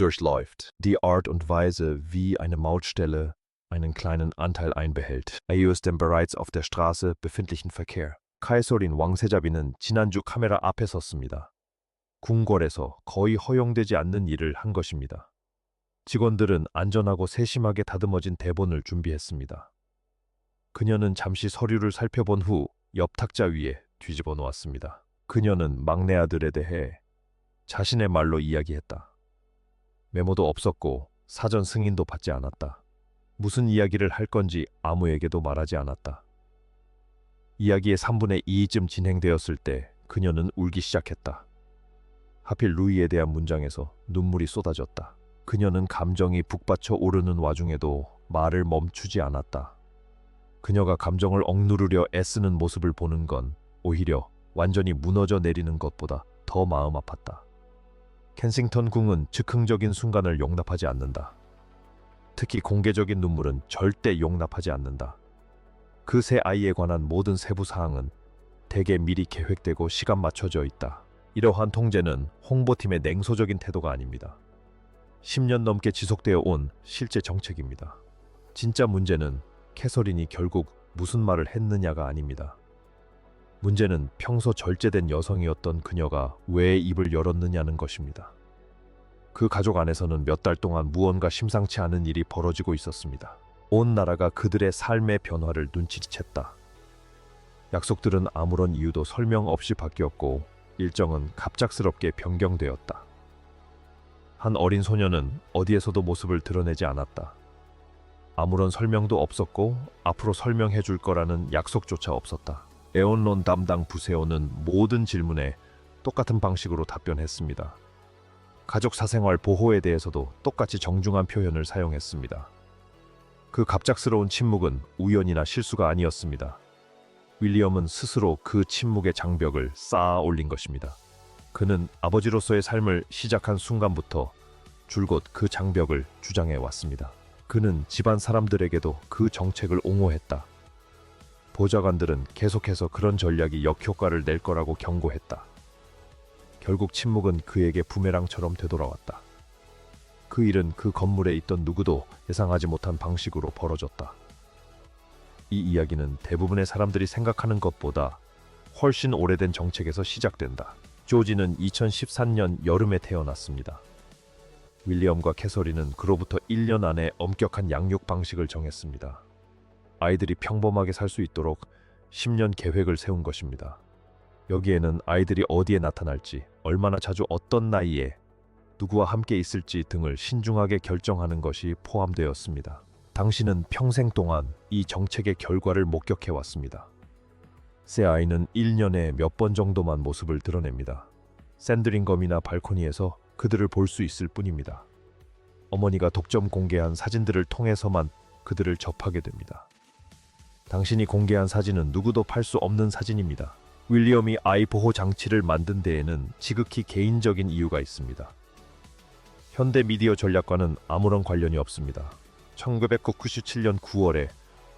durchläuft, die Art und Weise, wie eine Mautstelle einen kleinen Anteil einbehält, ius dem bereits auf der Straße befindlichen Verkehr. 카에솔인 왕세자비는 지난주 카메라 앞에 섰습니다. 궁궐에서 거의 허용되지 않는 일을 한 것입니다. 직원들은 안전하고 세심하게 다듬어진 대본을 준비했습니다. 그녀는 잠시 서류를 살펴본 후 옆 탁자 위에 뒤집어 놓았습니다. 그녀는 막내 아들에 대해 자신의 말로 이야기했다. 메모도 없었고 사전 승인도 받지 않았다. 무슨 이야기를 할 건지 아무에게도 말하지 않았다. 이야기의 3분의 2쯤 진행되었을 때 그녀는 울기 시작했다. 하필 루이에 대한 문장에서 눈물이 쏟아졌다. 그녀는 감정이 북받쳐 오르는 와중에도 말을 멈추지 않았다. 그녀가 감정을 억누르려 애쓰는 모습을 보는 건 오히려 완전히 무너져 내리는 것보다 더 마음 아팠다. 켄싱턴 궁은 즉흥적인 순간을 용납하지 않는다. 특히 공개적인 눈물은 절대 용납하지 않는다. 그 세 아이에 관한 모든 세부 사항은 대개 미리 계획되고 시간 맞춰져 있다. 이러한 통제는 홍보팀의 냉소적인 태도가 아닙니다. 10년 넘게 지속되어 온 실제 정책입니다. 진짜 문제는 캐서린이 결국 무슨 말을 했느냐가 아닙니다. 문제는 평소 절제된 여성이었던 그녀가 왜 입을 열었느냐는 것입니다. 그 가족 안에서는 몇 달 동안 무언가 심상치 않은 일이 벌어지고 있었습니다. 온 나라가 그들의 삶의 변화를 눈치챘다. 약속들은 아무런 이유도 설명 없이 바뀌었고 일정은 갑작스럽게 변경되었다. 한 어린 소녀는 어디에서도 모습을 드러내지 않았다. 아무런 설명도 없었고 앞으로 설명해 줄 거라는 약속조차 없었다. 에온론 담당 부세오는 모든 질문에 똑같은 방식으로 답변했습니다. 가족 사생활 보호에 대해서도 똑같이 정중한 표현을 사용했습니다. 그 갑작스러운 침묵은 우연이나 실수가 아니었습니다. 윌리엄은 스스로 그 침묵의 장벽을 쌓아 올린 것입니다. 그는 아버지로서의 삶을 시작한 순간부터 줄곧 그 장벽을 주장해 왔습니다. 그는 집안 사람들에게도 그 정책을 옹호했다. 보좌관들은 계속해서 그런 전략이 역효과를 낼 거라고 경고했다. 결국 침묵은 그에게 부메랑처럼 되돌아왔다. 그 일은 그 건물에 있던 누구도 예상하지 못한 방식으로 벌어졌다. 이 이야기는 대부분의 사람들이 생각하는 것보다 훨씬 오래된 정책에서 시작된다. 조지는 2013년 여름에 태어났습니다. 윌리엄과 캐서린은 그로부터 1년 안에 엄격한 양육 방식을 정했습니다. 아이들이 평범하게 살 수 있도록 10년 계획을 세운 것입니다. 여기에는 아이들이 어디에 나타날지, 얼마나 자주 어떤 나이에 누구와 함께 있을지 등을 신중하게 결정하는 것이 포함되었습니다. 당신은 평생 동안 이 정책의 결과를 목격해 왔습니다. 새 아이는 1년에 몇 번 정도만 모습을 드러냅니다. 샌드링검이나 발코니에서 그들을 볼 수 있을 뿐입니다. 어머니가 독점 공개한 사진들을 통해서만 그들을 접하게 됩니다. 당신이 공개한 사진은 누구도 팔 수 없는 사진입니다. 윌리엄이 아이 보호 장치를 만든 데에는 지극히 개인적인 이유가 있습니다. 현대 미디어 전략과는 아무런 관련이 없습니다. 1997년 9월에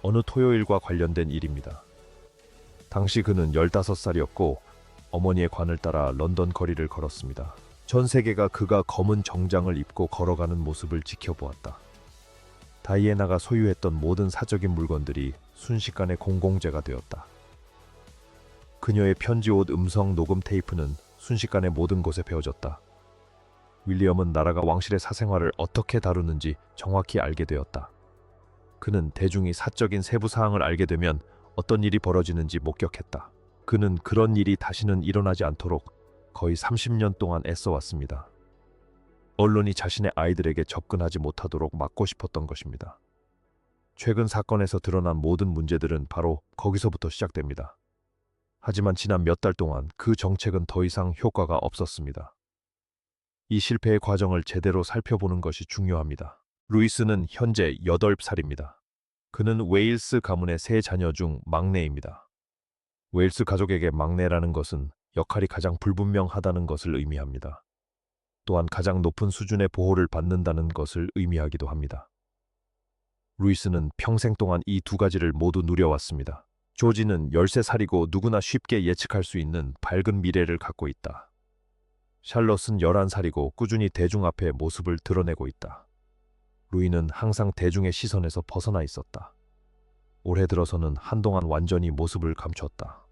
어느 토요일과 관련된 일입니다. 당시 그는 15살이었고 어머니의 관을 따라 런던 거리를 걸었습니다. 전 세계가 그가 검은 정장을 입고 걸어가는 모습을 지켜보았다. 다이애나가 소유했던 모든 사적인 물건들이 순식간에 공공재가 되었다. 그녀의 편지옷 음성 녹음 테이프는 순식간에 모든 곳에 베어졌다. 윌리엄은 나라가 왕실의 사생활을 어떻게 다루는지 정확히 알게 되었다. 그는 대중이 사적인 세부 사항을 알게 되면 어떤 일이 벌어지는지 목격했다. 그는 그런 일이 다시는 일어나지 않도록 거의 30년 동안 애써왔습니다. 언론이 자신의 아이들에게 접근하지 못하도록 막고 싶었던 것입니다. 최근 사건에서 드러난 모든 문제들은 바로 거기서부터 시작됩니다. 하지만 지난 몇 달 동안 그 정책은 더 이상 효과가 없었습니다. 이 실패의 과정을 제대로 살펴보는 것이 중요합니다. 루이스는 현재 8살입니다. 그는 웨일스 가문의 세 자녀 중 막내입니다. 웨일스 가족에게 막내라는 것은 역할이 가장 불분명하다는 것을 의미합니다. 또한 가장 높은 수준의 보호를 받는다는 것을 의미하기도 합니다. 루이스는 평생 동안 이 두 가지를 모두 누려왔습니다. 조지는 13살이고 누구나 쉽게 예측할 수 있는 밝은 미래를 갖고 있다. 샬롯은 11살이고 꾸준히 대중 앞에 모습을 드러내고 있다. 루이는 항상 대중의 시선에서 벗어나 있었다. 올해 들어서는 한동안 완전히 모습을 감췄다.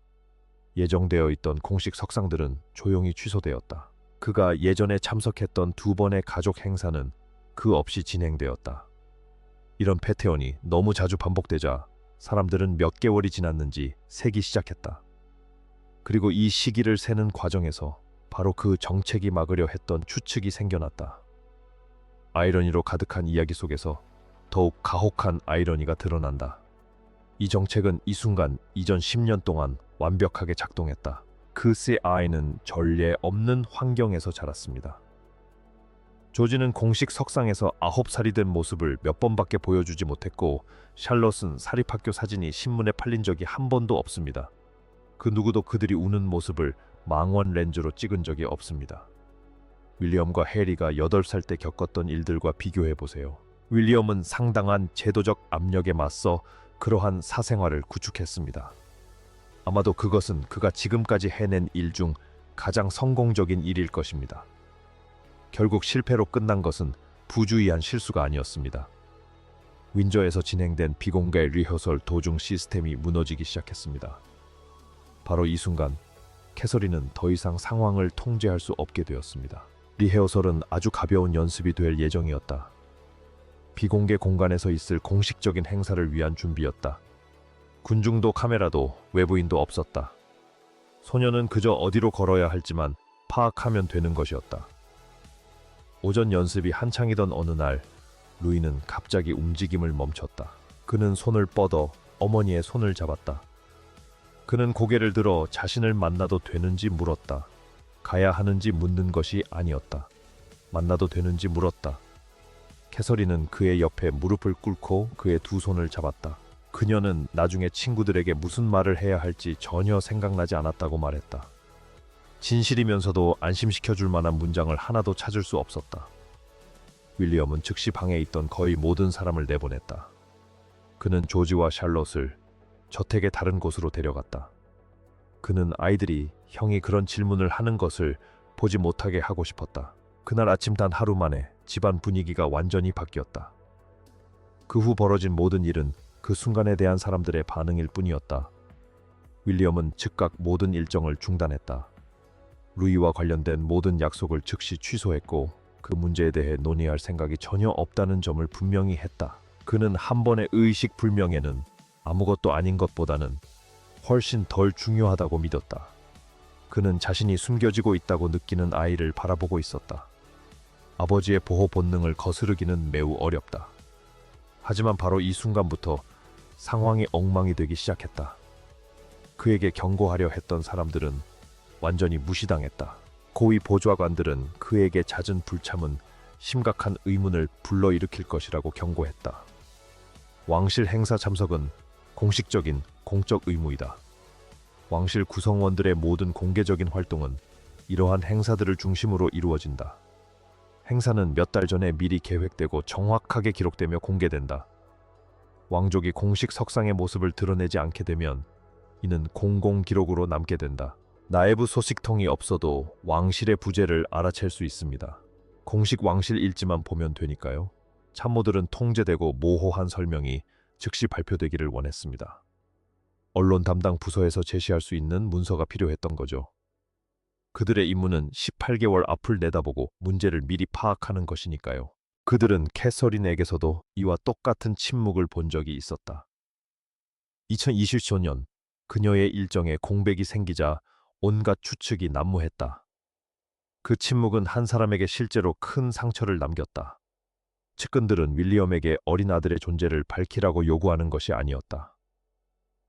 예정되어 있던 공식 석상들은 조용히 취소되었다. 그가 예전에 참석했던 2번의 가족 행사는 그 없이 진행되었다. 이런 패턴이 너무 자주 반복되자 사람들은 몇 개월이 지났는지 세기 시작했다. 그리고 이 시기를 세는 과정에서 바로 그 정책이 막으려 했던 추측이 생겨났다. 아이러니로 가득한 이야기 속에서 더욱 가혹한 아이러니가 드러난다. 이 정책은 이 순간 이전 10년 동안 완벽하게 작동했다. 그의 아이는 전례 없는 환경에서 자랐습니다. 조지는 공식 석상에서 9살이 된 모습을 몇 번밖에 보여주지 못했고 샬롯은 사립학교 사진이 신문에 팔린 적이 한 번도 없습니다. 그 누구도 그들이 우는 모습을 망원 렌즈로 찍은 적이 없습니다. 윌리엄과 해리가 8살 때 겪었던 일들과 비교해보세요. 윌리엄은 상당한 제도적 압력에 맞서 그러한 사생활을 구축했습니다. 아마도 그것은 그가 지금까지 해낸 일 중 가장 성공적인 일일 것입니다. 결국 실패로 끝난 것은 부주의한 실수가 아니었습니다. 윈저에서 진행된 비공개 리허설 도중 시스템이 무너지기 시작했습니다. 바로 이 순간 캐서린은 더 이상 상황을 통제할 수 없게 되었습니다. 리허설은 아주 가벼운 연습이 될 예정이었다. 비공개 공간에서 있을 공식적인 행사를 위한 준비였다. 군중도 카메라도 외부인도 없었다. 소녀는 그저 어디로 걸어야 할지만 파악하면 되는 것이었다. 오전 연습이 한창이던 어느 날 루이는 갑자기 움직임을 멈췄다. 그는 손을 뻗어 어머니의 손을 잡았다. 그는 고개를 들어 자신을 만나도 되는지 물었다. 가야 하는지 묻는 것이 아니었다. 만나도 되는지 물었다. 캐서린은 그의 옆에 무릎을 꿇고 그의 두 손을 잡았다. 그녀는 나중에 친구들에게 무슨 말을 해야 할지 전혀 생각나지 않았다고 말했다. 진실이면서도 안심시켜줄 만한 문장을 하나도 찾을 수 없었다. 윌리엄은 즉시 방에 있던 거의 모든 사람을 내보냈다. 그는 조지와 샬롯을 저택의 다른 곳으로 데려갔다. 그는 아이들이 형이 그런 질문을 하는 것을 보지 못하게 하고 싶었다. 그날 아침 단 하루 만에 집안 분위기가 완전히 바뀌었다. 그 후 벌어진 모든 일은 그 순간에 대한 사람들의 반응일 뿐이었다. 윌리엄은 즉각 모든 일정을 중단했다. 루이와 관련된 모든 약속을 즉시 취소했고 그 문제에 대해 논의할 생각이 전혀 없다는 점을 분명히 했다. 그는 한 번의 의식 불명예는 아무것도 아닌 것보다는 훨씬 덜 중요하다고 믿었다. 그는 자신이 숨겨지고 있다고 느끼는 아이를 바라보고 있었다. 아버지의 보호 본능을 거스르기는 매우 어렵다. 하지만 바로 이 순간부터 상황이 엉망이 되기 시작했다. 그에게 경고하려 했던 사람들은 완전히 무시당했다. 고위 보좌관들은 그에게 잦은 불참은 심각한 의문을 불러일으킬 것이라고 경고했다. 왕실 행사 참석은 공식적인 공적 의무이다. 왕실 구성원들의 모든 공개적인 활동은 이러한 행사들을 중심으로 이루어진다. 행사는 몇 달 전에 미리 계획되고 정확하게 기록되며 공개된다. 왕족이 공식 석상의 모습을 드러내지 않게 되면 이는 공공기록으로 남게 된다. 내부 소식통이 없어도 왕실의 부재를 알아챌 수 있습니다. 공식 왕실 일지만 보면 되니까요. 참모들은 통제되고 모호한 설명이 즉시 발표되기를 원했습니다. 언론 담당 부서에서 제시할 수 있는 문서가 필요했던 거죠. 그들의 임무는 18개월 앞을 내다보고 문제를 미리 파악하는 것이니까요. 그들은 캐서린에게서도 이와 똑같은 침묵을 본 적이 있었다. 2024년 그녀의 일정에 공백이 생기자 온갖 추측이 난무했다. 그 침묵은 한 사람에게 실제로 큰 상처를 남겼다. 측근들은 윌리엄에게 어린 아들의 존재를 밝히라고 요구하는 것이 아니었다.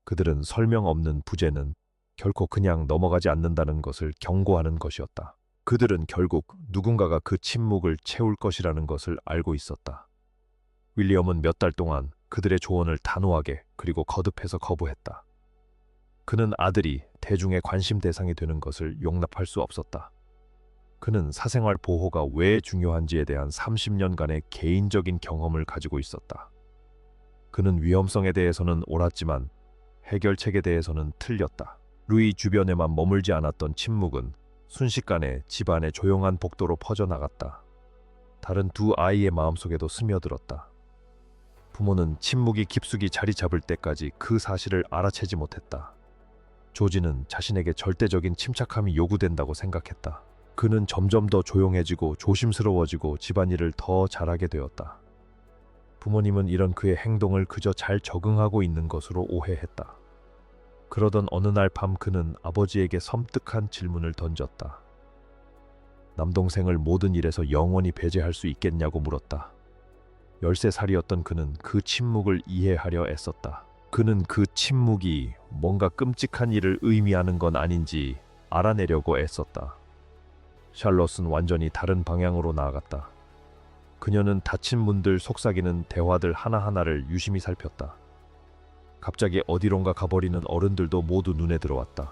그들은 설명 없는 부재는 결코 그냥 넘어가지 않는다는 것을 경고하는 것이었다. 그들은 결국 누군가가 그 침묵을 채울 것이라는 것을 알고 있었다. 윌리엄은 몇 달 동안 그들의 조언을 단호하게 그리고 거듭해서 거부했다. 그는 아들이 대중의 관심 대상이 되는 것을 용납할 수 없었다. 그는 사생활 보호가 왜 중요한지에 대한 30년간의 개인적인 경험을 가지고 있었다. 그는 위험성에 대해서는 옳았지만 해결책에 대해서는 틀렸다. 루이 주변에만 머물지 않았던 침묵은 순식간에 집안의 조용한 복도로 퍼져나갔다. 다른 두 아이의 마음속에도 스며들었다. 부모는 침묵이 깊숙이 자리 잡을 때까지 그 사실을 알아채지 못했다. 조지는 자신에게 절대적인 침착함이 요구된다고 생각했다. 그는 점점 더 조용해지고 조심스러워지고 집안일을 더 잘하게 되었다. 부모님은 이런 그의 행동을 그저 잘 적응하고 있는 것으로 오해했다. 그러던 어느 날 밤 그는 아버지에게 섬뜩한 질문을 던졌다. 남동생을 모든 일에서 영원히 배제할 수 있겠냐고 물었다. 13살이었던 그는 그 침묵을 이해하려 애썼다. 그는 그 침묵이 뭔가 끔찍한 일을 의미하는 건 아닌지 알아내려고 애썼다. 샬롯은 완전히 다른 방향으로 나아갔다. 그녀는 닫힌 문들 속삭이는 대화들 하나하나를 유심히 살폈다. 갑자기 어디론가 가버리는 어른들도 모두 눈에 들어왔다.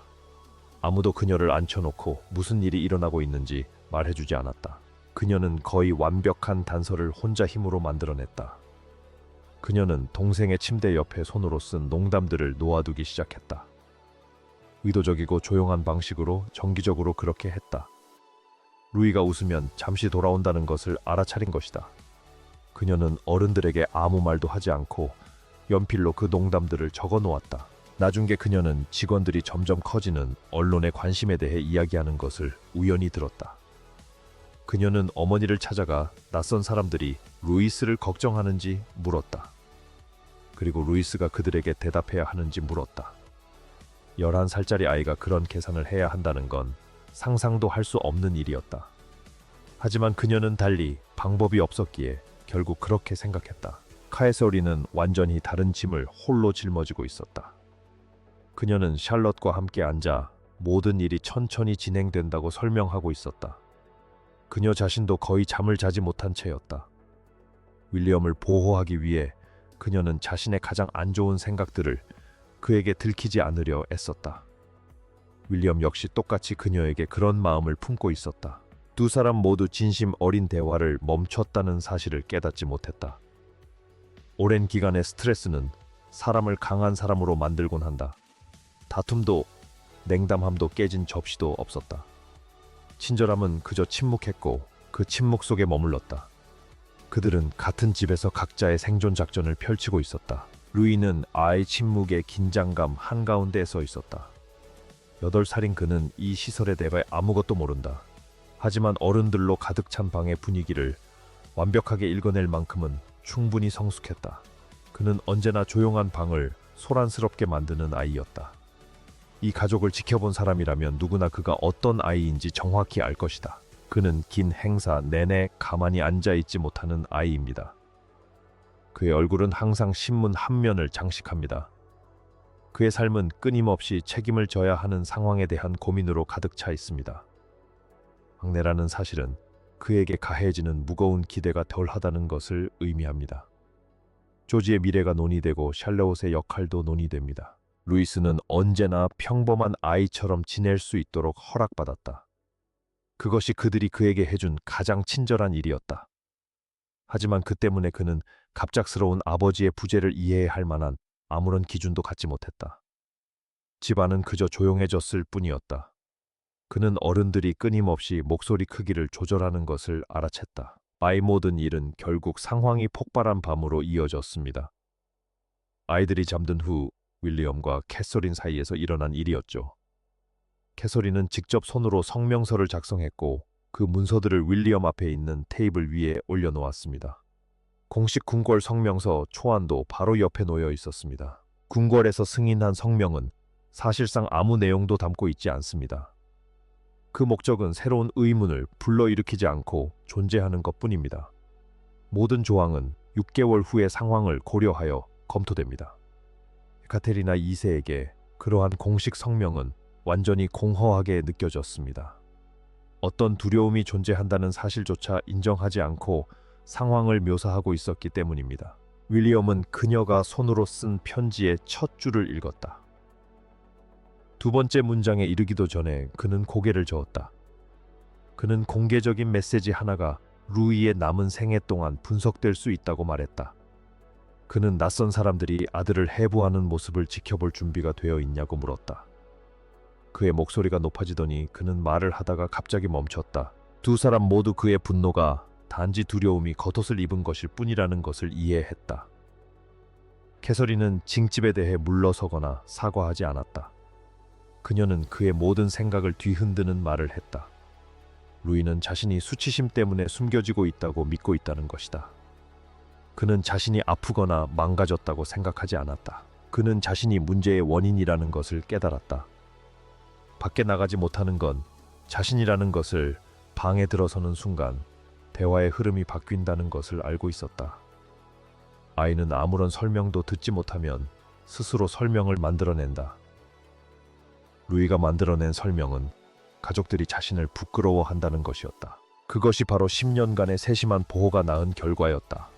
아무도 그녀를 앉혀놓고 무슨 일이 일어나고 있는지 말해주지 않았다. 그녀는 거의 완벽한 단서를 혼자 힘으로 만들어냈다. 그녀는 동생의 침대 옆에 손으로 쓴 농담들을 놓아두기 시작했다. 의도적이고 조용한 방식으로 정기적으로 그렇게 했다. 루이가 웃으면 잠시 돌아온다는 것을 알아차린 것이다. 그녀는 어른들에게 아무 말도 하지 않고 연필로 그 농담들을 적어 놓았다. 나중에 그녀는 직원들이 점점 커지는 언론의 관심에 대해 이야기하는 것을 우연히 들었다. 그녀는 어머니를 찾아가 낯선 사람들이 루이스를 걱정하는지 물었다. 그리고 루이스가 그들에게 대답해야 하는지 물었다. 11살짜리 아이가 그런 계산을 해야 한다는 건 상상도 할 수 없는 일이었다. 하지만 그녀는 달리 방법이 없었기에 결국 그렇게 생각했다. 카에서리는 완전히 다른 짐을 홀로 짊어지고 있었다. 그녀는 샬럿과 함께 앉아 모든 일이 천천히 진행된다고 설명하고 있었다. 그녀 자신도 거의 잠을 자지 못한 채였다. 윌리엄을 보호하기 위해 그녀는 자신의 가장 안 좋은 생각들을 그에게 들키지 않으려 애썼다. 윌리엄 역시 똑같이 그녀에게 그런 마음을 품고 있었다. 두 사람 모두 진심 어린 대화를 멈췄다는 사실을 깨닫지 못했다. 오랜 기간의 스트레스는 사람을 강한 사람으로 만들곤 한다. 다툼도 냉담함도 깨진 접시도 없었다. 친절함은 그저 침묵했고 그 침묵 속에 머물렀다. 그들은 같은 집에서 각자의 생존 작전을 펼치고 있었다. 루이는 아이 침묵의 긴장감 한가운데에 서 있었다. 8살인 그는 이 시설에 대해 아무것도 모른다. 하지만 어른들로 가득 찬 방의 분위기를 완벽하게 읽어낼 만큼은 충분히 성숙했다. 그는 언제나 조용한 방을 소란스럽게 만드는 아이였다. 이 가족을 지켜본 사람이라면 누구나 그가 어떤 아이인지 정확히 알 것이다. 그는 긴 행사 내내 가만히 앉아있지 못하는 아이입니다. 그의 얼굴은 항상 신문 한 면을 장식합니다. 그의 삶은 끊임없이 책임을 져야 하는 상황에 대한 고민으로 가득 차 있습니다. 막내라는 사실은 그에게 가해지는 무거운 기대가 덜하다는 것을 의미합니다. 조지의 미래가 논의되고 샬롯의 역할도 논의됩니다. 루이스는 언제나 평범한 아이처럼 지낼 수 있도록 허락받았다. 그것이 그들이 그에게 해준 가장 친절한 일이었다. 하지만 그 때문에 그는 갑작스러운 아버지의 부재를 이해해야 할 만한 아무런 기준도 갖지 못했다. 집안은 그저 조용해졌을 뿐이었다. 그는 어른들이 끊임없이 목소리 크기를 조절하는 것을 알아챘다. 아이 모든 일은 결국 상황이 폭발한 밤으로 이어졌습니다. 아이들이 잠든 후 윌리엄과 캐서린 사이에서 일어난 일이었죠. 캐서린은 직접 손으로 성명서를 작성했고 그 문서들을 윌리엄 앞에 있는 테이블 위에 올려놓았습니다. 공식 궁궐 성명서 초안도 바로 옆에 놓여 있었습니다. 궁궐에서 승인한 성명은 사실상 아무 내용도 담고 있지 않습니다. 그 목적은 새로운 의문을 불러일으키지 않고 존재하는 것뿐입니다. 모든 조항은 6개월 후의 상황을 고려하여 검토됩니다. 에카테리나 2세에게 그러한 공식 성명은 완전히 공허하게 느껴졌습니다. 어떤 두려움이 존재한다는 사실조차 인정하지 않고 상황을 묘사하고 있었기 때문입니다. 윌리엄은 그녀가 손으로 쓴 편지의 첫 줄을 읽었다. 두 번째 문장에 이르기도 전에 그는 고개를 저었다. 그는 공개적인 메시지 하나가 루이의 남은 생애 동안 분석될 수 있다고 말했다. 그는 낯선 사람들이 아들을 해부하는 모습을 지켜볼 준비가 되어 있냐고 물었다. 그의 목소리가 높아지더니 그는 말을 하다가 갑자기 멈췄다. 두 사람 모두 그의 분노가 단지 두려움이 겉옷을 입은 것일 뿐이라는 것을 이해했다. 캐서린은 징집에 대해 물러서거나 사과하지 않았다. 그녀는 그의 모든 생각을 뒤흔드는 말을 했다. 루이는 자신이 수치심 때문에 숨겨지고 있다고 믿고 있다는 것이다. 그는 자신이 아프거나 망가졌다고 생각하지 않았다. 그는 자신이 문제의 원인이라는 것을 깨달았다. 밖에 나가지 못하는 건 자신이라는 것을 방에 들어서는 순간 대화의 흐름이 바뀐다는 것을 알고 있었다. 아이는 아무런 설명도 듣지 못하면 스스로 설명을 만들어낸다. 루이가 만들어낸 설명은 가족들이 자신을 부끄러워한다는 것이었다. 그것이 바로 10년간의 세심한 보호가 낳은 결과였다.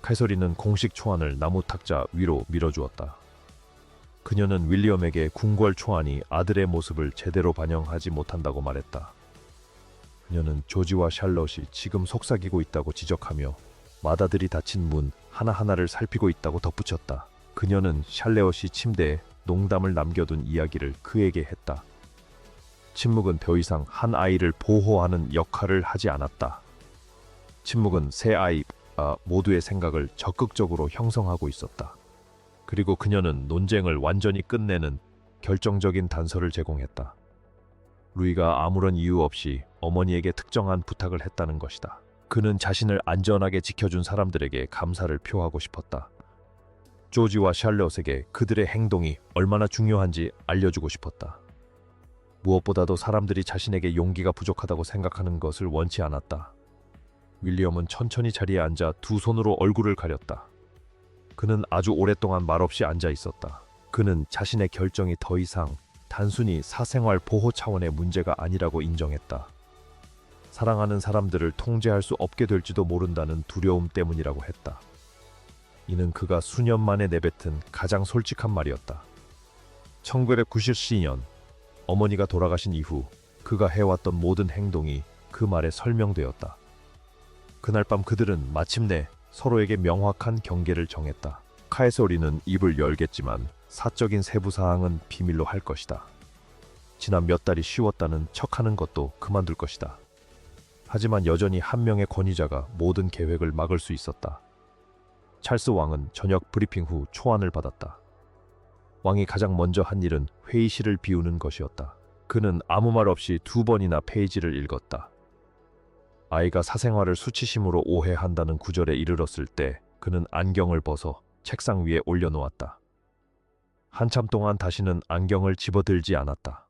캐서린은 공식 초안을 나무 탁자 위로 밀어주었다. 그녀는 윌리엄에게 궁궐 초안이 아들의 모습을 제대로 반영하지 못한다고 말했다. 그녀는 조지와 샬럿이 지금 속삭이고 있다고 지적하며 맏아들이 닫힌 문 하나하나를 살피고 있다고 덧붙였다. 그녀는 샬럿이 침대에 농담을 남겨둔 이야기를 그에게 했다. 침묵은 더 이상 한 아이를 보호하는 역할을 하지 않았다. 침묵은 세 아이 모두의 생각을 적극적으로 형성하고 있었다. 그리고 그녀는 논쟁을 완전히 끝내는 결정적인 단서를 제공했다. 루이가 아무런 이유 없이 어머니에게 특정한 부탁을 했다는 것이다. 그는 자신을 안전하게 지켜준 사람들에게 감사를 표하고 싶었다. 조지와 샬럿에게 그들의 행동이 얼마나 중요한지 알려주고 싶었다. 무엇보다도 사람들이 자신에게 용기가 부족하다고 생각하는 것을 원치 않았다. 윌리엄은 천천히 자리에 앉아 두 손으로 얼굴을 가렸다. 그는 아주 오랫동안 말없이 앉아 있었다. 그는 자신의 결정이 더 이상 단순히 사생활 보호 차원의 문제가 아니라고 인정했다. 사랑하는 사람들을 통제할 수 없게 될지도 모른다는 두려움 때문이라고 했다. 이는 그가 수년 만에 내뱉은 가장 솔직한 말이었다. 1992년 어머니가 돌아가신 이후 그가 해왔던 모든 행동이 그 말에 설명되었다. 그날 밤 그들은 마침내 서로에게 명확한 경계를 정했다. 카에서리는 입을 열겠지만 사적인 세부 사항은 비밀로 할 것이다. 지난 몇 달이 쉬웠다는 척하는 것도 그만둘 것이다. 하지만 여전히 한 명의 권위자가 모든 계획을 막을 수 있었다. 찰스 왕은 저녁 브리핑 후 초안을 받았다. 왕이 가장 먼저 한 일은 회의실을 비우는 것이었다. 그는 아무 말 없이 2번이나 페이지를 읽었다. 아이가 사생활을 수치심으로 오해한다는 구절에 이르렀을 때 그는 안경을 벗어 책상 위에 올려놓았다. 한참 동안 다시는 안경을 집어들지 않았다.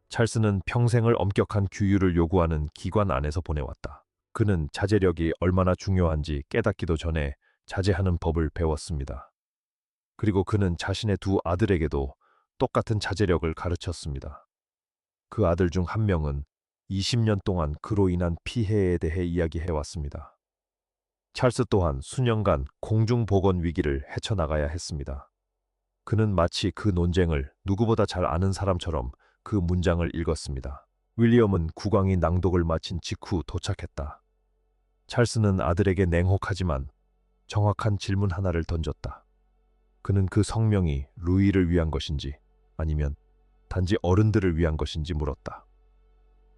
찰스는 평생을 엄격한 규율을 요구하는 기관 안에서 보내왔다. 그는 자제력이 얼마나 중요한지 깨닫기도 전에 자제하는 법을 배웠습니다. 그리고 그는 자신의 두 아들에게도 똑같은 자제력을 가르쳤습니다. 그 아들 중 한 명은 20년 동안 그로 인한 피해에 대해 이야기해왔습니다. 찰스 또한 수년간 공중보건 위기를 헤쳐나가야 했습니다. 그는 마치 그 논쟁을 누구보다 잘 아는 사람처럼 그 문장을 읽었습니다. 윌리엄은 국왕이 낭독을 마친 직후 도착했다. 찰스는 아들에게 냉혹하지만 정확한 질문 하나를 던졌다. 그는 그 성명이 루이를 위한 것인지 아니면 단지 어른들을 위한 것인지 물었다.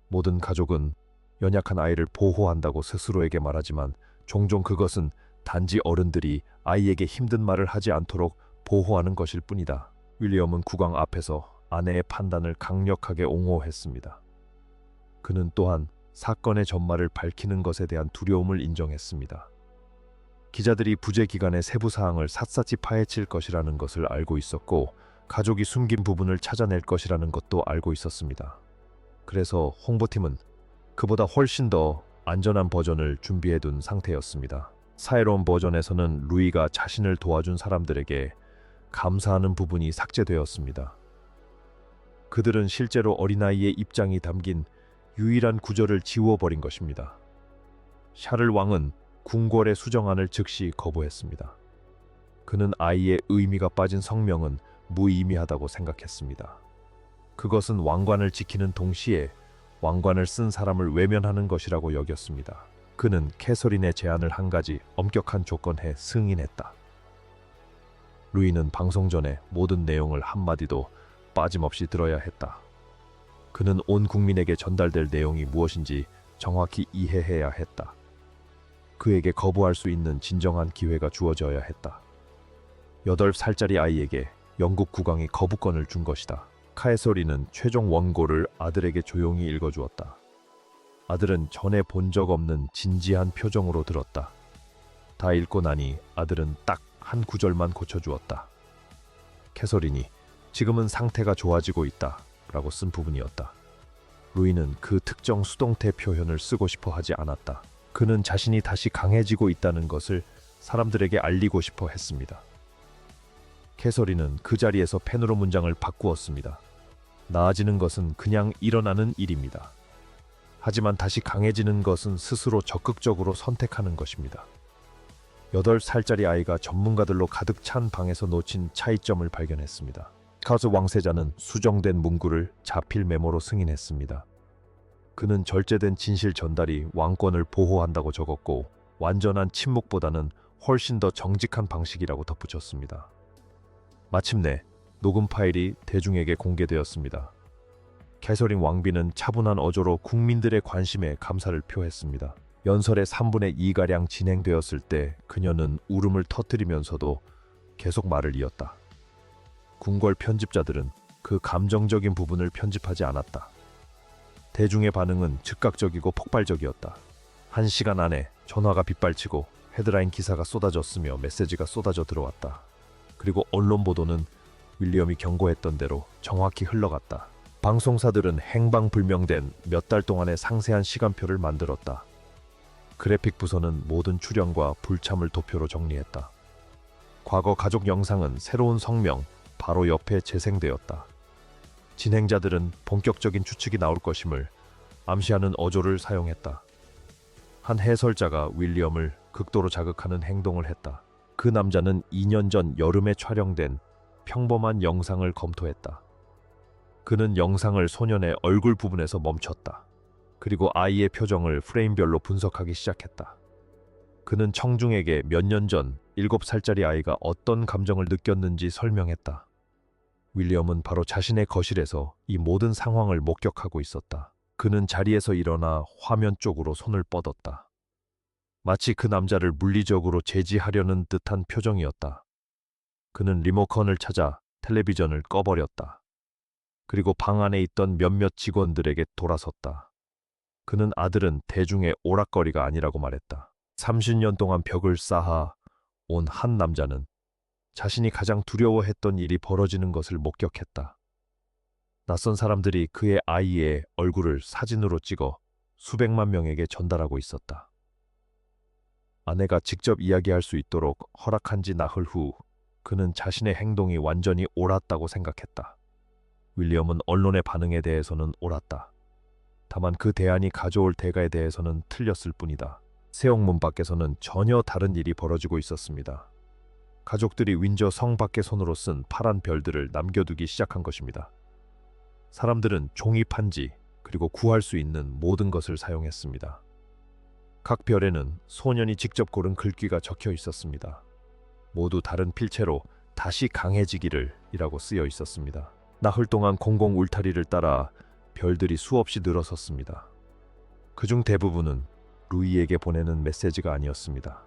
모든 가족은 연약한 아이를 보호한다고 스스로에게 말하지만 종종 그것은 단지 어른들이 아이에게 힘든 말을 하지 않도록 보호하는 것일 뿐이다. 윌리엄은 국왕 앞에서 아내의 판단을 강력하게 옹호했습니다. 그는 또한 사건의 전말을 밝히는 것에 대한 두려움을 인정했습니다. 기자들이 부재 기간의 세부 사항을 샅샅이 파헤칠 것이라는 것을 알고 있었고 가족이 숨긴 부분을 찾아낼 것이라는 것도 알고 있었습니다. 그래서 홍보팀은 그보다 훨씬 더 안전한 버전을 준비해둔 상태였습니다. 사이로운 버전에서는 루이가 자신을 도와준 사람들에게 감사하는 부분이 삭제되었습니다. 그들은 실제로 어린아이의 입장이 담긴 유일한 구절을 지워버린 것입니다. 샤를 왕은 궁궐의 수정안을 즉시 거부했습니다. 그는 아이의 의미가 빠진 성명은 무의미하다고 생각했습니다. 그것은 왕관을 지키는 동시에 왕관을 쓴 사람을 외면하는 것이라고 여겼습니다. 그는 캐서린의 제안을 한 가지 엄격한 조건에 승인했다. 루이는 방송 전에 모든 내용을 한마디도 빠짐없이 들어야 했다. 그는 온 국민에게 전달될 내용이 무엇인지 정확히 이해해야 했다. 그에게 거부할 수 있는 진정한 기회가 주어져야 했다. 8살짜리 아이에게 영국 국왕이 거부권을 준 것이다. 카에서린은 최종 원고를 아들에게 조용히 읽어주었다. 아들은 전에 본 적 없는 진지한 표정으로 들었다. 다 읽고 나니 아들은 딱 한 구절만 고쳐주었다. 캐서린이 지금은 상태가 좋아지고 있다 라고 쓴 부분이었다. 루이는 그 특정 수동태 표현을 쓰고 싶어 하지 않았다. 그는 자신이 다시 강해지고 있다는 것을 사람들에게 알리고 싶어 했습니다. 캐서린은 그 자리에서 펜으로 문장을 바꾸었습니다. 나아지는 것은 그냥 일어나는 일입니다. 하지만 다시 강해지는 것은 스스로 적극적으로 선택하는 것입니다. 8살짜리 아이가 전문가들로 가득 찬 방에서 놓친 차이점을 발견했습니다. 카즈 왕세자는 수정된 문구를 자필 메모로 승인했습니다. 그는 절제된 진실 전달이 왕권을 보호한다고 적었고 완전한 침묵보다는 훨씬 더 정직한 방식이라고 덧붙였습니다. 마침내 녹음 파일이 대중에게 공개되었습니다. 캐서린 왕비는 차분한 어조로 국민들의 관심에 감사를 표했습니다. 연설의 3분의 2가량 진행되었을 때 그녀는 울음을 터뜨리면서도 계속 말을 이었다. 궁궐 편집자들은 그 감정적인 부분을 편집하지 않았다. 대중의 반응은 즉각적이고 폭발적이었다. 1시간 안에 전화가 빗발치고 헤드라인 기사가 쏟아졌으며 메시지가 쏟아져 들어왔다. 그리고 언론 보도는 윌리엄이 경고했던 대로 정확히 흘러갔다. 방송사들은 행방불명된 몇 달 동안의 상세한 시간표를 만들었다. 그래픽 부서는 모든 출연과 불참을 도표로 정리했다. 과거 가족 영상은 새로운 성명 바로 옆에 재생되었다. 진행자들은 본격적인 추측이 나올 것임을 암시하는 어조를 사용했다. 한 해설자가 윌리엄을 극도로 자극하는 행동을 했다. 그 남자는 2년 전 여름에 촬영된 평범한 영상을 검토했다. 그는 영상을 소년의 얼굴 부분에서 멈췄다. 그리고 아이의 표정을 프레임별로 분석하기 시작했다. 그는 청중에게 몇 년 전 7살짜리 아이가 어떤 감정을 느꼈는지 설명했다. 윌리엄은 바로 자신의 거실에서 이 모든 상황을 목격하고 있었다. 그는 자리에서 일어나 화면 쪽으로 손을 뻗었다. 마치 그 남자를 물리적으로 제지하려는 듯한 표정이었다. 그는 리모컨을 찾아 텔레비전을 꺼버렸다. 그리고 방 안에 있던 몇몇 직원들에게 돌아섰다. 그는 아들은 대중의 오락거리가 아니라고 말했다. 30년 동안 벽을 쌓아 온 한 남자는 자신이 가장 두려워했던 일이 벌어지는 것을 목격했다. 낯선 사람들이 그의 아이의 얼굴을 사진으로 찍어 수백만 명에게 전달하고 있었다. 아내가 직접 이야기할 수 있도록 허락한 지 나흘 후 그는 자신의 행동이 완전히 옳았다고 생각했다. 윌리엄은 언론의 반응에 대해서는 옳았다. 다만 그 대안이 가져올 대가에 대해서는 틀렸을 뿐이다. 세옥문 밖에서는 전혀 다른 일이 벌어지고 있었습니다. 가족들이 윈저 성 밖에 손으로 쓴 파란 별들을 남겨두기 시작한 것입니다. 사람들은 종이 판지 그리고 구할 수 있는 모든 것을 사용했습니다. 각 별에는 소년이 직접 고른 글귀가 적혀 있었습니다. 모두 다른 필체로 다시 강해지기를 이라고 쓰여 있었습니다. 나흘 동안 공공 울타리를 따라 별들이 수없이 늘어섰습니다. 그중 대부분은 루이에게 보내는 메시지가 아니었습니다.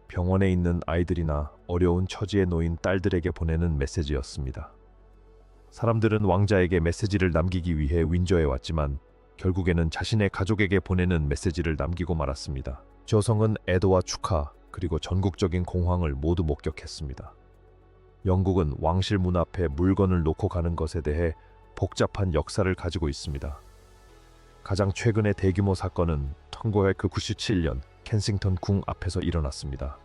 병원에 있는 아이들이나 어려운 처지에 놓인 딸들에게 보내는 메시지였습니다. 사람들은 왕자에게 메시지를 남기기 위해 윈저에 왔지만 결국에는 자신의 가족에게 보내는 메시지를 남기고 말았습니다. 저성은 애도와 축하 그리고 전국적인 공황을 모두 목격했습니다. 영국은 왕실 문 앞에 물건을 놓고 가는 것에 대해 복잡한 역사를 가지고 있습니다. 가장 최근의 대규모 사건은 1997년 켄싱턴 궁 앞에서 일어났습니다.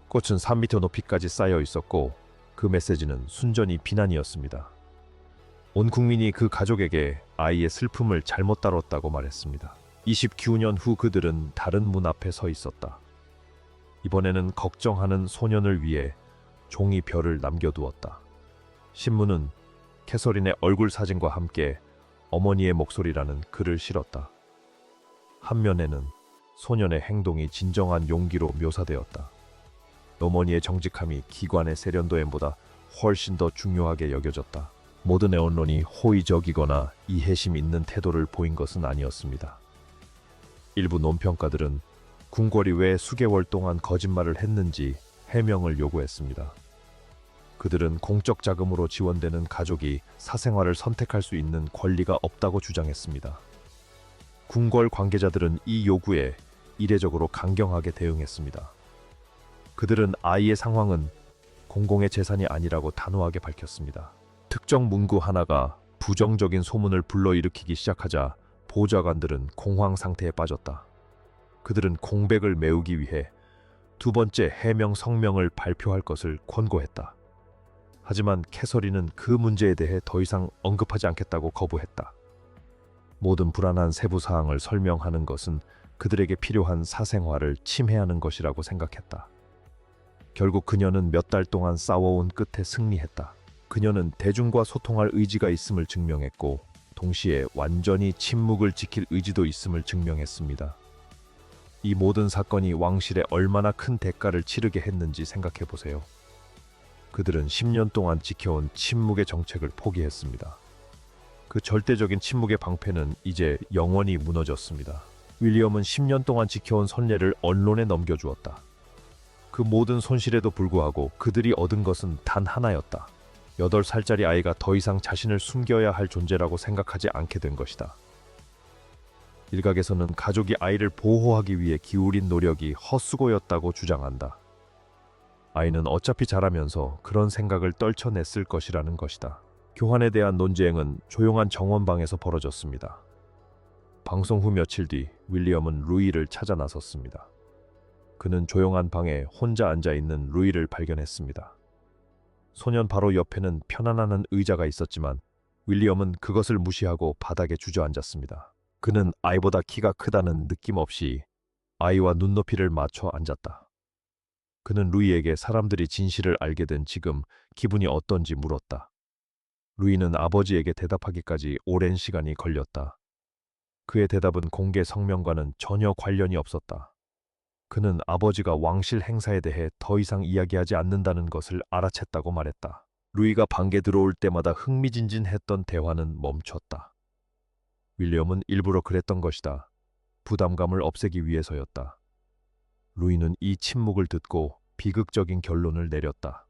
꽃은 3m 높이까지 쌓여 있었고 그 메시지는 순전히 비난이었습니다. 온 국민이 그 가족에게 아이의 슬픔을 잘못 다뤘다고 말했습니다. 29년 후 그들은 다른 문 앞에 서 있었다. 이번에는 걱정하는 소년을 위해 종이 별을 남겨두었다. 신문은 캐서린의 얼굴 사진과 함께 어머니의 목소리라는 글을 실었다. 한 면에는 소년의 행동이 진정한 용기로 묘사되었다. 어머니의 정직함이 기관의 세련도엠보다 훨씬 더 중요하게 여겨졌다. 모든 언론이 호의적이거나 이해심 있는 태도를 보인 것은 아니었습니다. 일부 논평가들은 궁궐이 왜 수개월 동안 거짓말을 했는지 해명을 요구했습니다. 그들은 공적 자금으로 지원되는 가족이 사생활을 선택할 수 있는 권리가 없다고 주장했습니다. 궁궐 관계자들은 이 요구에 이례적으로 강경하게 대응했습니다. 그들은 아이의 상황은 공공의 재산이 아니라고 단호하게 밝혔습니다. 특정 문구 하나가 부정적인 소문을 불러일으키기 시작하자 보좌관들은 공황 상태에 빠졌다. 그들은 공백을 메우기 위해 두 번째 해명 성명을 발표할 것을 권고했다. 하지만 캐서린은 그 문제에 대해 더 이상 언급하지 않겠다고 거부했다. 모든 불안한 세부 사항을 설명하는 것은 그들에게 필요한 사생활을 침해하는 것이라고 생각했다. 결국 그녀는 몇 달 동안 싸워온 끝에 승리했다. 그녀는 대중과 소통할 의지가 있음을 증명했고 동시에 완전히 침묵을 지킬 의지도 있음을 증명했습니다. 이 모든 사건이 왕실에 얼마나 큰 대가를 치르게 했는지 생각해 보세요. 그들은 10년 동안 지켜온 침묵의 정책을 포기했습니다. 그 절대적인 침묵의 방패는 이제 영원히 무너졌습니다. 윌리엄은 10년 동안 지켜온 선례를 언론에 넘겨주었다. 그 모든 손실에도 불구하고 그들이 얻은 것은 단 하나였다. 8살짜리 아이가 더 이상 자신을 숨겨야 할 존재라고 생각하지 않게 된 것이다. 일각에서는 가족이 아이를 보호하기 위해 기울인 노력이 헛수고였다고 주장한다. 아이는 어차피 자라면서 그런 생각을 떨쳐냈을 것이라는 것이다. 교환에 대한 논쟁은 조용한 정원방에서 벌어졌습니다. 방송 후 며칠 뒤 윌리엄은 루이를 찾아 나섰습니다. 그는 조용한 방에 혼자 앉아있는 루이를 발견했습니다. 소년 바로 옆에는 편안한 의자가 있었지만 윌리엄은 그것을 무시하고 바닥에 주저앉았습니다. 그는 아이보다 키가 크다는 느낌 없이 아이와 눈높이를 맞춰 앉았다. 그는 루이에게 사람들이 진실을 알게 된 지금 기분이 어떤지 물었다. 루이는 아버지에게 대답하기까지 오랜 시간이 걸렸다. 그의 대답은 공개 성명과는 전혀 관련이 없었다. 그는 아버지가 왕실 행사에 대해 더 이상 이야기하지 않는다는 것을 알아챘다고 말했다. 루이가 방에 들어올 때마다 흥미진진했던 대화는 멈췄다. 윌리엄은 일부러 그랬던 것이다. 부담감을 없애기 위해서였다. 루이는 이 침묵을 듣고 비극적인 결론을 내렸다.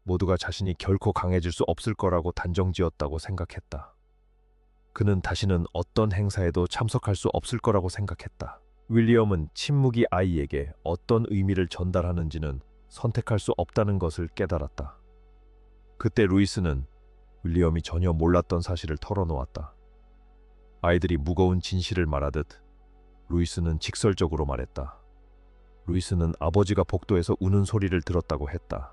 모두가 자신이 결코 강해질 수 없을 거라고 단정지었다고 생각했다. 그는 다시는 어떤 행사에도 참석할 수 없을 거라고 생각했다. 윌리엄은 침묵이 아이에게 어떤 의미를 전달하는지는 선택할 수 없다는 것을 깨달았다. 그때 루이스는 윌리엄이 전혀 몰랐던 사실을 털어놓았다. 아이들이 무거운 진실을 말하듯 루이스는 직설적으로 말했다. 루이스는 아버지가 복도에서 우는 소리를 들었다고 했다.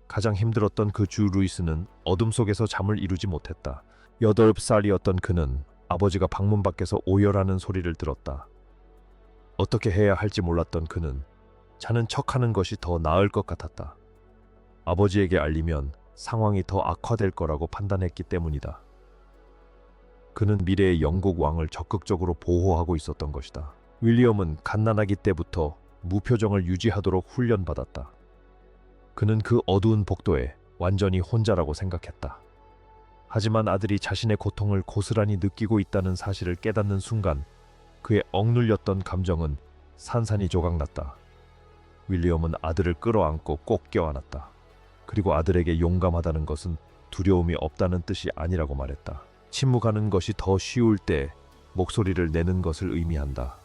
가장 힘들었던 그 주 루이스는 어둠 속에서 잠을 이루지 못했다. 8살이었던 그는 아버지가 방문 밖에서 오열하는 소리를 들었다. 어떻게 해야 할지 몰랐던 그는 자는 척하는 것이 더 나을 것 같았다. 아버지에게 알리면 상황이 더 악화될 거라고 판단했기 때문이다. 그는 미래의 영국 왕을 적극적으로 보호하고 있었던 것이다. 윌리엄은 갓난아기 때부터 무표정을 유지하도록 훈련받았다. 그는 그 어두운 복도에 완전히 혼자라고 생각했다. 하지만 아들이 자신의 고통을 고스란히 느끼고 있다는 사실을 깨닫는 순간 그의 억눌렸던 감정은 산산이 조각났다. 윌리엄은 아들을 끌어안고 꼭 껴안았다. 그리고 아들에게 용감하다는 것은 두려움이 없다는 뜻이 아니라고 말했다. 침묵하는 것이 더 쉬울 때 목소리를 내는 것을 의미한다.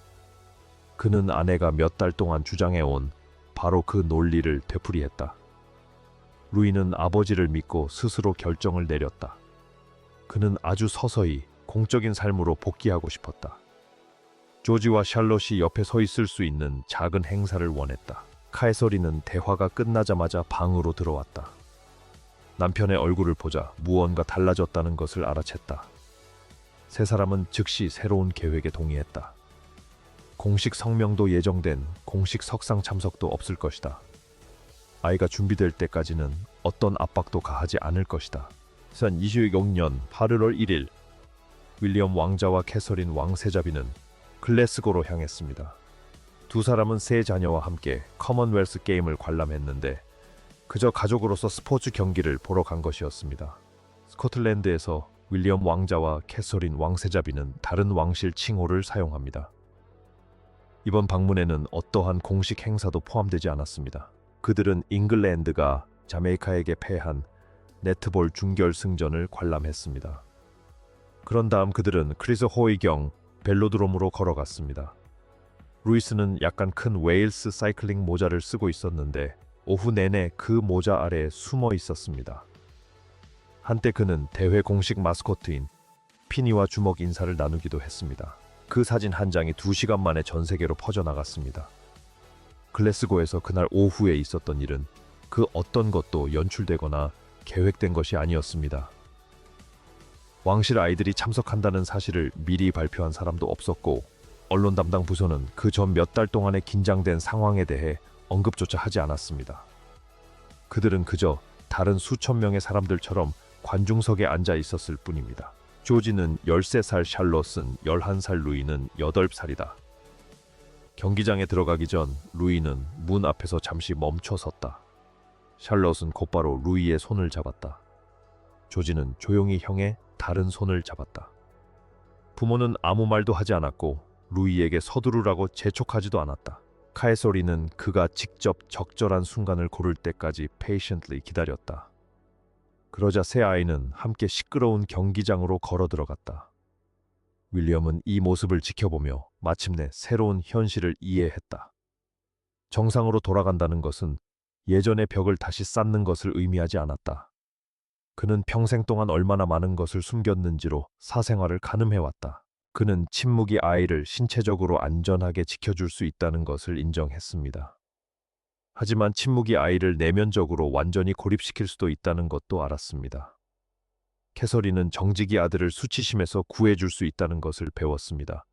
그는 아내가 몇 달 동안 주장해온 바로 그 논리를 되풀이했다. 루이는 아버지를 믿고 스스로 결정을 내렸다. 그는 아주 서서히 공적인 삶으로 복귀하고 싶었다. 조지와 샬롯이 옆에 서 있을 수 있는 작은 행사를 원했다. 카에서린은 대화가 끝나자마자 방으로 들어왔다. 남편의 얼굴을 보자 무언가 달라졌다는 것을 알아챘다. 세 사람은 즉시 새로운 계획에 동의했다. 공식 성명도 예정된 공식 석상 참석도 없을 것이다. 아이가 준비될 때까지는 어떤 압박도 가하지 않을 것이다. 2026년 8월 1일 윌리엄 왕자와 캐서린 왕세자비는 글래스고로 향했습니다. 두 사람은 세 자녀와 함께 커먼웰스 게임을 관람했는데 그저 가족으로서 스포츠 경기를 보러 간 것이었습니다. 스코틀랜드에서 윌리엄 왕자와 캐서린 왕세자비는 다른 왕실 칭호를 사용합니다. 이번 방문에는 어떠한 공식 행사도 포함되지 않았습니다. 그들은 잉글랜드가 자메이카에게 패한 네트볼 준결승전을 관람했습니다. 그런 다음 그들은 크리스 호이경 벨로드롬으로 걸어갔습니다. 루이스는 약간 큰 웨일스 사이클링 모자를 쓰고 있었는데 오후 내내 그 모자 아래에 숨어 있었습니다. 한때 그는 대회 공식 마스코트인 피니와 주먹 인사를 나누기도 했습니다. 그 사진 한 장이 2시간 만에 전 세계로 퍼져나갔습니다. 글래스고에서 그날 오후에 있었던 일은 그 어떤 것도 연출되거나 계획된 것이 아니었습니다. 왕실 아이들이 참석한다는 사실을 미리 발표한 사람도 없었고 언론 담당 부서는 그 전 몇 달 동안의 긴장된 상황에 대해 언급조차 하지 않았습니다. 그들은 그저 다른 수천 명의 사람들처럼 관중석에 앉아 있었을 뿐입니다. 조지는 13살, 샬롯은 11살, 루이는 8살이다. 경기장에 들어가기 전 루이는 문 앞에서 잠시 멈춰 섰다. 샬롯은 곧바로 루이의 손을 잡았다. 조지는 조용히 형의 다른 손을 잡았다. 부모는 아무 말도 하지 않았고 루이에게 서두르라고 재촉하지도 않았다. 카에소리는 그가 직접 적절한 순간을 고를 때까지 patiently 기다렸다. 그러자 세 아이는 함께 시끄러운 경기장으로 걸어 들어갔다. 윌리엄은 이 모습을 지켜보며 마침내 새로운 현실을 이해했다. 정상으로 돌아간다는 것은 예전의 벽을 다시 쌓는 것을 의미하지 않았다. 그는 평생 동안 얼마나 많은 것을 숨겼는지로 사생활을 가늠해왔다. 그는 침묵이 아이를 신체적으로 안전하게 지켜줄 수 있다는 것을 인정했습니다. 하지만 침묵이 아이를 내면적으로 완전히 고립시킬 수도 있다는 것도 알았습니다. 캐서린은 정직이 아들을 수치심에서 구해줄 수 있다는 것을 배웠습니다.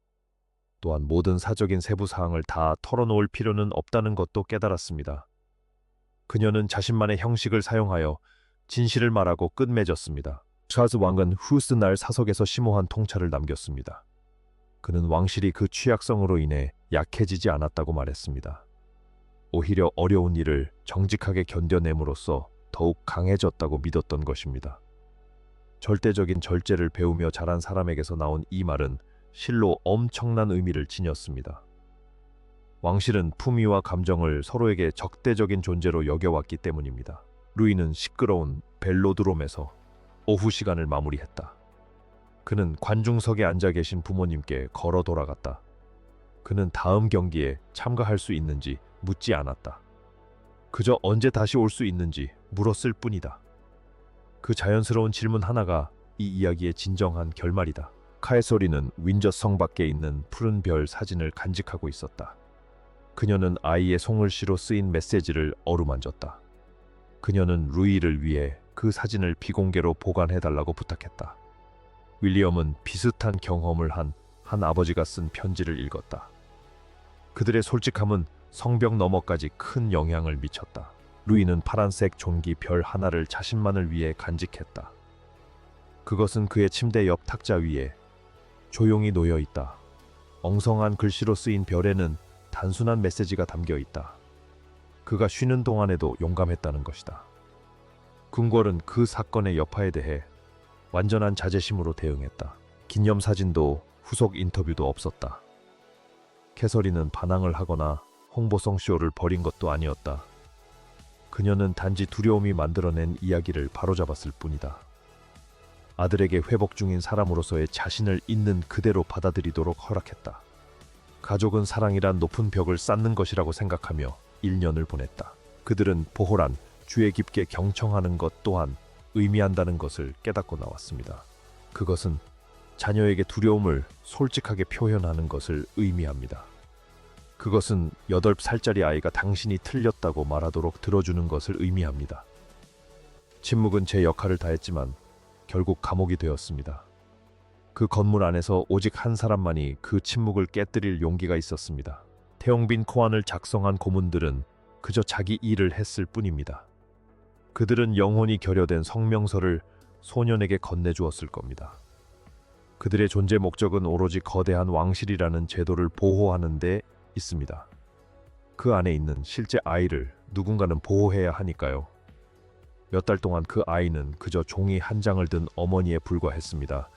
또한 모든 사적인 세부 사항을 다 털어놓을 필요는 없다는 것도 깨달았습니다. 그녀는 자신만의 형식을 사용하여 진실을 말하고 끝맺었습니다. 찰스 왕은 후스날 사석에서 심오한 통찰을 남겼습니다. 그는 왕실이 그 취약성으로 인해 약해지지 않았다고 말했습니다. 오히려 어려운 일을 정직하게 견뎌냄으로써 더욱 강해졌다고 믿었던 것입니다. 절대적인 절제를 배우며 자란 사람에게서 나온 이 말은 실로 엄청난 의미를 지녔습니다. 왕실은 품위와 감정을 서로에게 적대적인 존재로 여겨왔기 때문입니다. 루이는 시끄러운 벨로드롬에서 오후 시간을 마무리했다. 그는 관중석에 앉아 계신 부모님께 걸어 돌아갔다. 그는 다음 경기에 참가할 수 있는지 묻지 않았다. 그저 언제 다시 올 수 있는지 물었을 뿐이다. 그 자연스러운 질문 하나가 이 이야기의 진정한 결말이다. 카에소리는 윈저 성 밖에 있는 푸른 별 사진을 간직하고 있었다. 그녀는 아이의 송글씨로 쓰인 메시지를 어루만졌다. 그녀는 루이를 위해 그 사진을 비공개로 보관해달라고 부탁했다. 윌리엄은 비슷한 경험을 한 아버지가 쓴 편지를 읽었다. 그들의 솔직함은 성벽 너머까지 큰 영향을 미쳤다. 루이는 파란색 종기 별 하나를 자신만을 위해 간직했다. 그것은 그의 침대 옆 탁자 위에 조용히 놓여 있다. 엉성한 글씨로 쓰인 별에는 단순한 메시지가 담겨 있다. 그가 쉬는 동안에도 용감했다는 것이다. 궁궐은 그 사건의 여파에 대해 완전한 자제심으로 대응했다. 기념사진도 후속 인터뷰도 없었다. 캐서린은 반항을 하거나 홍보성 쇼를 벌인 것도 아니었다. 그녀는 단지 두려움이 만들어낸 이야기를 바로잡았을 뿐이다. 아들에게 회복 중인 사람으로서의 자신을 있는 그대로 받아들이도록 허락했다. 가족은 사랑이란 높은 벽을 쌓는 것이라고 생각하며 1년을 보냈다. 그들은 보호란 주에 깊게 경청하는 것 또한 의미한다는 것을 깨닫고 나왔습니다. 그것은 자녀에게 두려움을 솔직하게 표현하는 것을 의미합니다. 그것은 8살짜리 아이가 당신이 틀렸다고 말하도록 들어주는 것을 의미합니다. 침묵은 제 역할을 다했지만 결국 감옥이 되었습니다. 그 건물 안에서 오직 한 사람만이 그 침묵을 깨뜨릴 용기가 있었습니다. 태영빈 코안을 작성한 고문들은 그저 자기 일을 했을 뿐입니다. 그들은 영혼이 결여된 성명서를 소년에게 건네주었을 겁니다. 그들의 존재 목적은 오로지 거대한 왕실이라는 제도를 보호하는 데 있습니다. 그 안에 있는 실제 아이를 누군가는 보호해야 하니까요. 몇 달 동안 그 아이는 그저 종이 한 장을 든 어머니에 불과했습니다.